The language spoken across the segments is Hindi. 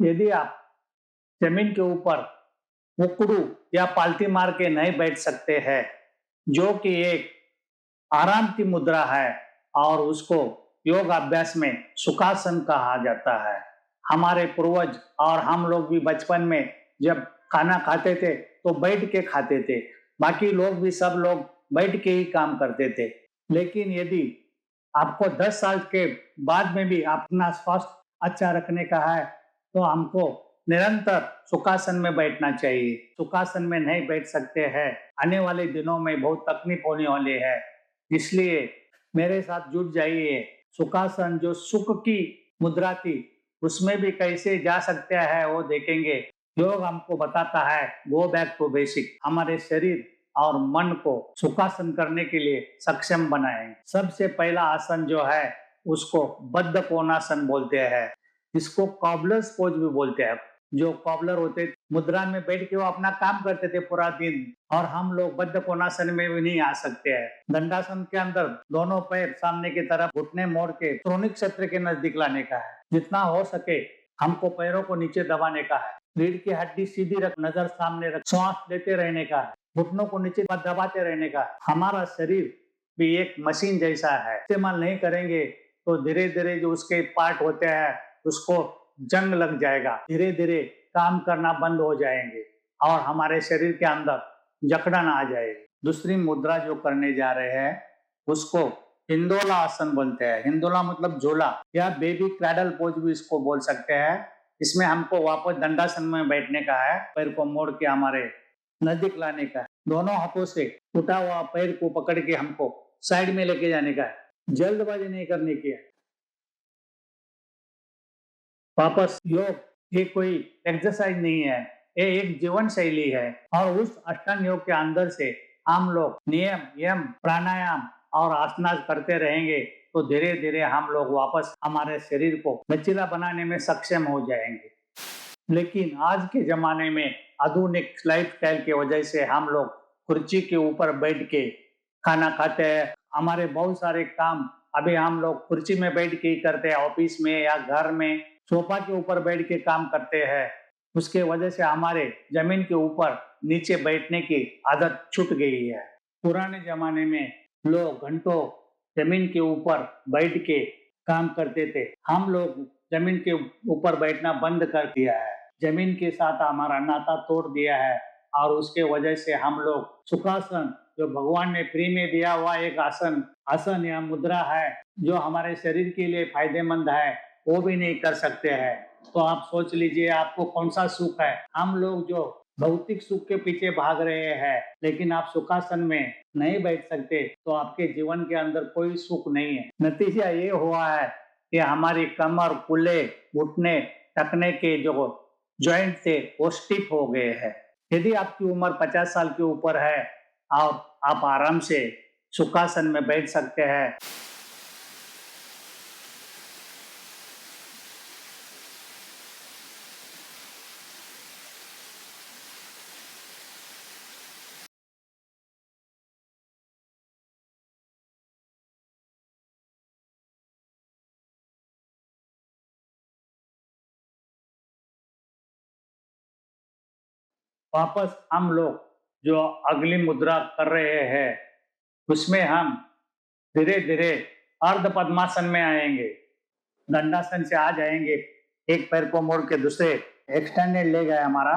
यदि आप जमीन के ऊपर उकड़ू या पालती मार के नहीं बैठ सकते हैं, जो कि एक आराम की मुद्रा है और उसको योग अभ्यास में सुखासन कहा जाता है। हमारे पूर्वज और हम लोग भी बचपन में जब खाना खाते थे तो बैठ के खाते थे। बाकी लोग भी सब लोग बैठ के ही काम करते थे। लेकिन यदि आपको 10 साल के बाद में भी अपना स्वास्थ्य अच्छा रखने का है तो हमको निरंतर सुखासन में बैठना चाहिए। सुखासन में नहीं बैठ सकते हैं, आने वाले दिनों में बहुत तकलीफ होने वाली है। इसलिए मेरे साथ जुट जाइए। सुखासन जो सुख की मुद्रा थी, उसमें भी कैसे जा सकते हैं वो देखेंगे। योग हमको बताता है गो बैक टू बेसिक। हमारे शरीर और मन को सुखासन करने के लिए सक्षम बनाएंगे। सबसे पहला आसन जो है उसको बद्ध कोणासन बोलते हैं। इसको कॉबलर्स पोज भी बोलते हैं। जो कॉबलर होते मुद्रा में बैठ के वो अपना काम करते थे पूरा दिन, और हम लोग बद्ध कोणासन में भी नहीं आ सकते हैं। दंडासन के अंदर दोनों पैर सामने की तरफ घुटने मोड़ के श्रोणिक क्षेत्र के नजदीक लाने का है। जितना हो सके हमको पैरों को नीचे दबाने का है। रीढ़ की हड्डी सीधी रख, नजर सामने रख, सांस लेते रहने का है। घुटनों को नीचे दबाते रहने का। हमारा शरीर भी एक मशीन जैसा है, इस्तेमाल नहीं करेंगे तो धीरे धीरे जो उसके पार्ट होते हैं उसको जंग लग जाएगा, धीरे धीरे काम करना बंद हो जाएंगे और हमारे शरीर के अंदर जकड़न आ जाएगी। दूसरी मुद्रा जो करने जा रहे हैं उसको हिंदोला आसन बोलते हैं। हिंदोला मतलब झोला या बेबी क्रैडल पोज भी इसको बोल सकते हैं। इसमें हमको वापस दंडासन में बैठने का है, पैर को मोड़ के हमारे नजदीक लाने का है। दोनों हाथों से उठा हुआ पैर को पकड़ के हमको साइड में लेके जाने का है। जल्दबाजी नहीं करने की है। वापस योग ये कोई एक्सरसाइज नहीं है, ये एक जीवन शैली है। और उस अष्टांग योग के अंदर से हम लोग नियम यम प्राणायाम और आसना करते रहेंगे तो धीरे धीरे हम लोग वापस हमारे शरीर को लचीला बनाने में सक्षम हो जाएंगे। लेकिन आज के जमाने में आधुनिक लाइफस्टाइल की वजह से हम लोग कुर्सी के ऊपर बैठ के खाना खाते हैं। हमारे बहुत सारे काम अभी हम लोग कुर्सी में बैठ के ही करते हैं, ऑफिस में या घर में सोफा के ऊपर बैठ के काम करते हैं। उसके वजह से हमारे जमीन के ऊपर नीचे बैठने की आदत छूट गई है। पुराने जमाने में लोग घंटों जमीन के ऊपर बैठ के काम करते थे। हम लोग जमीन के ऊपर बैठना बंद कर दिया है, जमीन के साथ हमारा नाता तोड़ दिया है और उसके वजह से हम लोग सुखासन जो भगवान ने फ्री में दिया हुआ एक आसन आसन या मुद्रा है जो हमारे शरीर के लिए फायदेमंद है, वो भी नहीं कर सकते हैं। तो आप सोच लीजिए आपको कौन सा सुख है। हम लोग जो भौतिक सुख के पीछे भाग रहे हैं, लेकिन आप सुखासन में नहीं बैठ सकते तो आपके जीवन के अंदर कोई सुख नहीं है। नतीजा ये हुआ है कि हमारी कमर, कूल्हे, घुटने, टखने के जो जॉइंट थे वो स्टिफ हो गए हैं। यदि आपकी उम्र 50 साल के ऊपर है और आप आराम से सुखासन में बैठ सकते हैं। वापस हम लोग जो अगली मुद्रा कर रहे हैं उसमें हम धीरे धीरे अर्ध पद्मासन में आएंगे। दंडासन से आ जाएंगे, एक पैर को मोड़ के दूसरे एक्सटेंडेड ले गए हमारा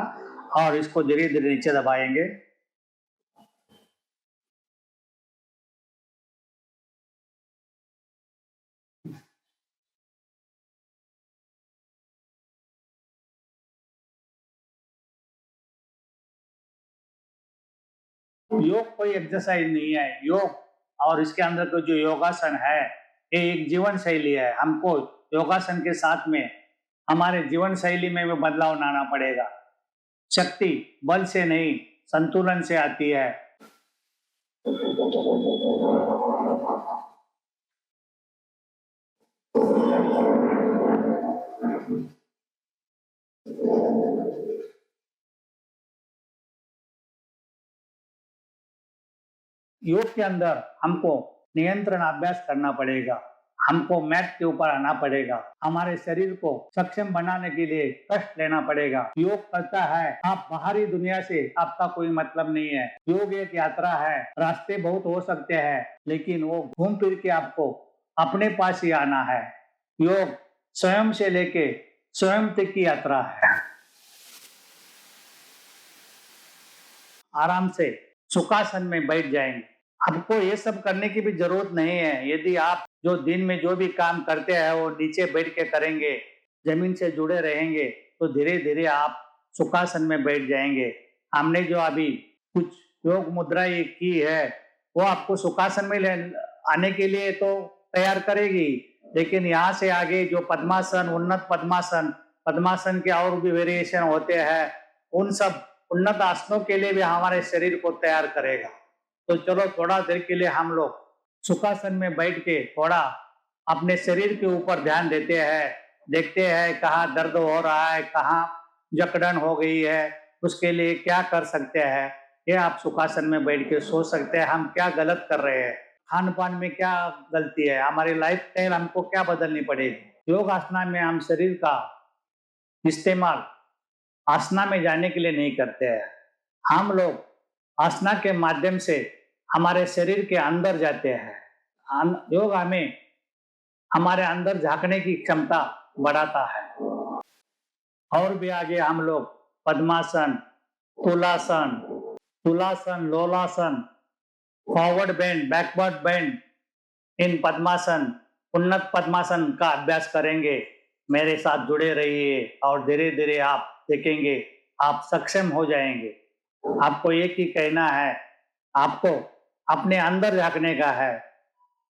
और इसको धीरे धीरे नीचे दबाएंगे। योग कोई एक्सरसाइज नहीं है। योग और इसके अंदर तो जो योगासन है ये एक जीवन शैली है। हमको योगासन के साथ में हमारे जीवन शैली में भी बदलाव लाना पड़ेगा। शक्ति बल से नहीं संतुलन से आती है। योग के अंदर हमको नियंत्रण अभ्यास करना पड़ेगा। हमको मैट के ऊपर आना पड़ेगा। हमारे शरीर को सक्षम बनाने के लिए कष्ट लेना पड़ेगा। योग करता है, आप बाहरी दुनिया से आपका कोई मतलब नहीं है। योग एक यात्रा है, रास्ते बहुत हो सकते हैं, लेकिन वो घूम फिर के आपको अपने पास ही आना है। योग स्वयं से लेके स्वयं तक की यात्रा है। आराम से सुखासन में बैठ जाएंगे। आपको ये सब करने की भी जरूरत नहीं है। यदि आप जो दिन में जो भी काम करते हैं वो नीचे बैठ के करेंगे, जमीन से जुड़े रहेंगे, तो धीरे धीरे आप सुखासन में बैठ जाएंगे। हमने जो अभी कुछ योग मुद्राएं की है वो आपको सुखासन में आने के लिए तो तैयार करेगी, लेकिन यहाँ से आगे जो पद्मासन, उन्नत पद्मासन, पद्मासन के और भी वेरिएशन होते हैं, उन सब उन्नत आसनों के लिए भी हमारे शरीर को तैयार करेगा। तो चलो थोड़ा देर के लिए हम लोग सुखासन में बैठ के थोड़ा अपने शरीर के ऊपर ध्यान देते हैं, देखते हैं कहाँ दर्द हो रहा है, कहाँ जकड़न हो गई है, उसके लिए क्या कर सकते हैं। ये आप सुखासन में बैठ के सोच सकते हैं हम क्या गलत कर रहे हैं, खान पान में क्या गलती है, हमारी लाइफ स्टाइल हमको क्या बदलनी पड़ेगी। योग आसना में हम शरीर का इस्तेमाल आसना में जाने के लिए नहीं करते हैं। हम लोग आसना के माध्यम से हमारे शरीर के अंदर जाते हैं। योग हमें हमारे अंदर झांकने की क्षमता बढ़ाता है। और भी आगे हम लोग पद्मासन, तुलासन, तुलासन, लोलासन, फॉरवर्ड बेंड, बैकवर्ड बेंड, इन पद्मासन, उन्नत पद्मासन का अभ्यास करेंगे। मेरे साथ जुड़े रहिए और धीरे धीरे आप देखेंगे आप सक्षम हो जाएंगे। आपको एक ही कहना है, आपको अपने अंदर झांकने का है।